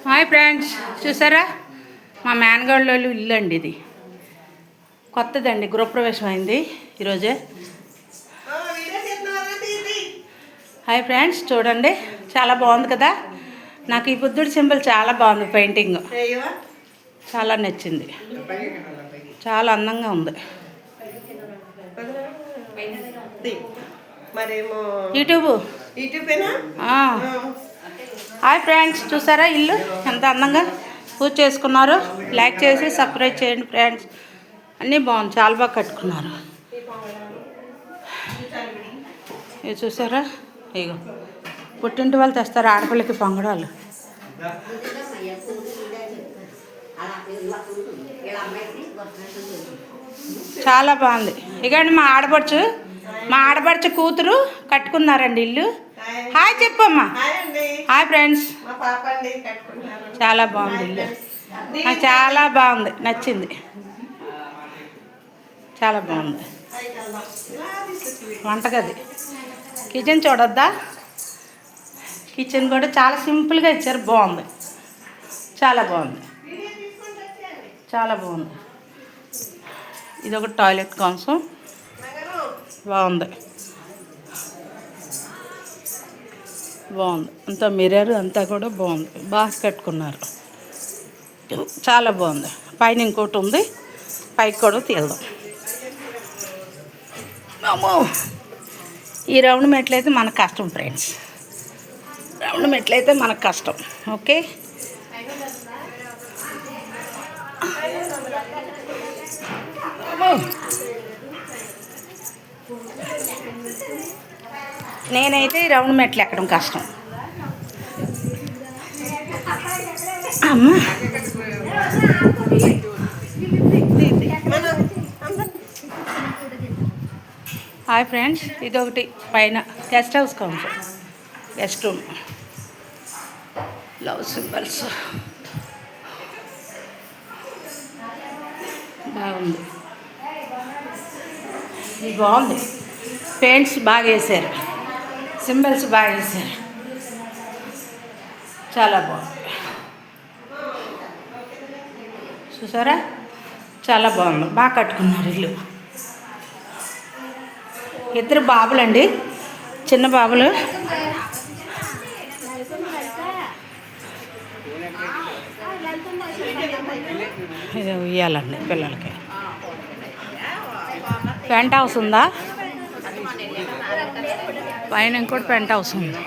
Hi friends, చూసారా మా మేనగాళ్ళు ఇల్లు అండి. ఇది కొత్తదండి, గృహప్రవేశం అయింది ఈరోజే. హాయ్ ఫ్రెండ్స్, చూడండి చాలా బాగుంది కదా. నాకు ఈ బుద్ధుడి సింబల్ చాలా బాగుంది, పెయింటింగ్ చాలా నచ్చింది, చాలా అందంగా ఉంది. యూట్యూబ్. హాయ్ ఫ్రెండ్స్, చూసారా ఇల్లు ఎంత అందంగా పూజ చేసుకున్నారు. లైక్ చేసి సబ్స్క్రైబ్ చేయండి ఫ్రెండ్స్. అన్నీ బాగుంది, చాలా బాగా కట్టుకున్నారు. ఇది చూసారా, ఇగో పుట్టింటి వాళ్ళు తెస్తారు ఆడపిల్లకి పొంగడాలు. చాలా బాగుంది. ఇకండి మా ఆడపడుచు కూతురు కట్టుకున్నారండి ఇల్లు. హాయ్ చెప్పమ్మా. హాయ్ ఫ్రెండ్స్, చాలా బాగుంది ఇల్లు, నాకు చాలా బాగుంది, నచ్చింది, చాలా బాగుంది. వంటగది, కిచెన్ చూడొద్దా? కిచెన్ కూడా చాలా సింపుల్గా ఇచ్చారు, బాగుంది, చాలా బాగుంది, చాలా బాగుంది. ఇది ఒక టాయిలెట్ కోసం బాగుంది, బాగుంది. అంతా మిర్రర్ అంతా కూడా బాగుంది, బాగా కట్టుకున్నారు, చాలా బాగుంది. పైన ఇంకోటి ఉంది, పైకి కూడా తీద్దాం. ఈ రౌండ్ మెట్లయితే మనకు కష్టం ఫ్రెండ్స్, రౌండ్ మెట్లయితే మనకు కష్టం. ఓకే, నేనైతే ఈ రౌండ్ మెట్లు ఎక్కడం కష్టం. అమ్మా, హాయ్ ఫ్రెండ్స్, ఇది ఒకటి పైన guest house counter, guest room, love symbols బాగుంది. ఇది బాగుంది, పెయింట్స్ బాగా వేసారు, సింబల్స్ బాగా వేసారు, చాలా బాగుంది. చూసారా, చాలా బాగుంది, బాగా కట్టుకున్నారు ఇల్లు. ఇద్దరు బాబులండి, చిన్న బాబులు. ఇది ఉయ్యాలండి పిల్లలకి. పెంట్ హౌస్ ఉందా? పైన ఇంకోటి పెంట్ హౌస్ ఉంది.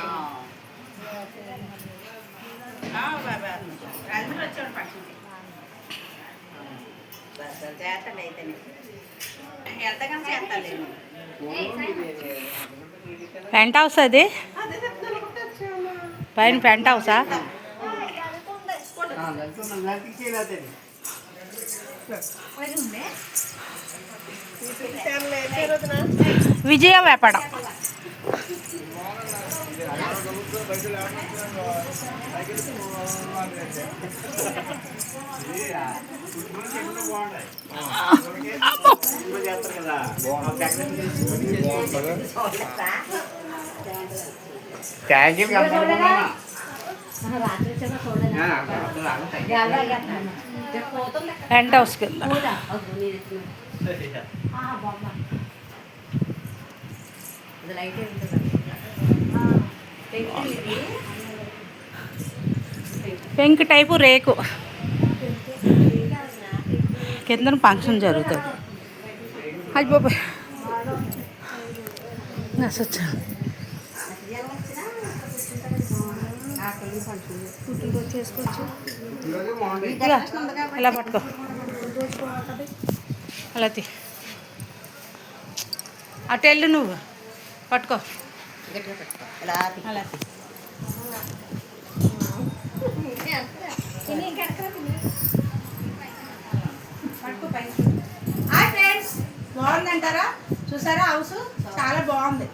పెంట్ హౌస్ అది, పైన పెంట్ హౌసా? విజయ వ్యాపారం. పెంట్ హౌస్ కింద పెంక్ టైపు రేకు కింద ఫంక్షన్ జరుగుతుంది. అది బాబాయ్ చేసుకోవచ్చు. ఇలా పట్టుకో, అలా తీ, అటు వెళ్ళు, నువ్వు పట్టుకో, అలా తీ. హాయ్ ఫ్రెండ్స్, బాగుందంటారా? చూసారా హౌస్ చాలా బాగుంది.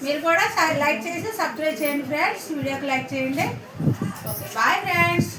మీరు కూడా లైక్ చేసి సబ్స్క్రైబ్ చేయండి ఫ్రెండ్స్. వీడియోకి లైక్ చేయండి. Bye friends.